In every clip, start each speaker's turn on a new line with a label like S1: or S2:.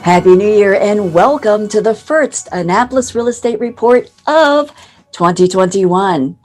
S1: Happy New Year and welcome to the first Annapolis Real Estate Report of 2021.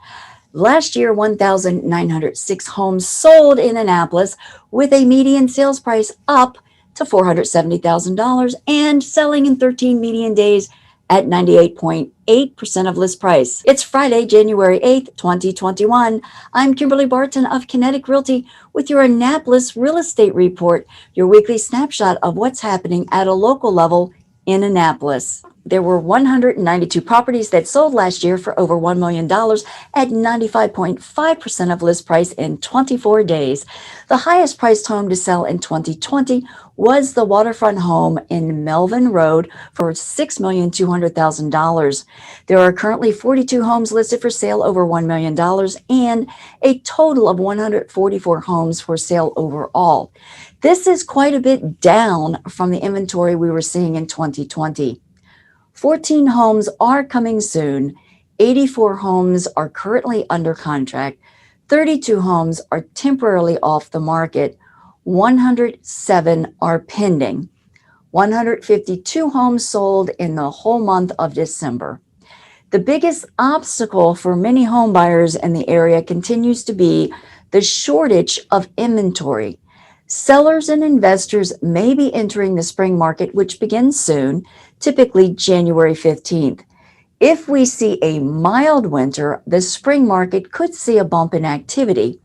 S1: Last year, 1,906 homes sold in Annapolis with a median sales price up to $470,000 and selling in 13 median days at 98.8% of list price. It's Friday, January 8th, 2021. I'm Kimberly Barton of Kinetic Realty with your Annapolis Real Estate Report, your weekly snapshot of what's happening at a local level in Annapolis. There were 192 properties that sold last year for over $1 million at 95.5% of list price in 24 days. The highest priced home to sell in 2020 was the waterfront home in Melvin Road for $6,200,000. There are currently 42 homes listed for sale over $1 million and a total of 144 homes for sale overall. This is quite a bit down from the inventory we were seeing in 2020. 14 homes are coming soon. 84 homes are currently under contract. 32 homes are temporarily off the market. 107 are pending. 152 homes sold in the whole month of December. The biggest obstacle for many home buyers in the area continues to be the shortage of inventory. Sellers and investors may be entering the spring market, which begins soon, typically January 15th. If we see a mild winter, the spring market could see a bump in activity.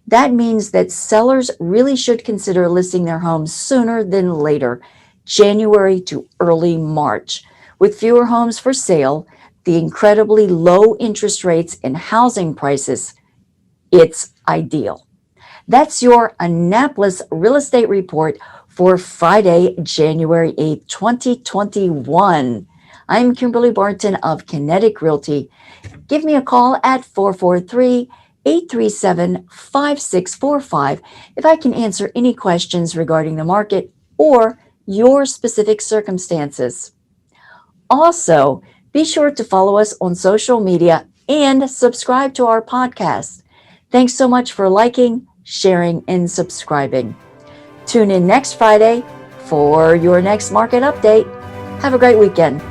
S1: That means that sellers really should consider listing their homes sooner than later, January to early March. With fewer homes for sale, the incredibly low interest rates and housing prices, it's ideal. That's your Annapolis Real Estate Report for Friday, January 8th, 2021. I'm Kimberly Barton of Kinetic Realty. Give me a call at 443-837-5645 if I can answer any questions regarding the market or your specific circumstances. Also, be sure to follow us on social media and subscribe to our podcast. Thanks so much for liking, sharing, and subscribing. Tune in next Friday for your next market update. Have a great weekend.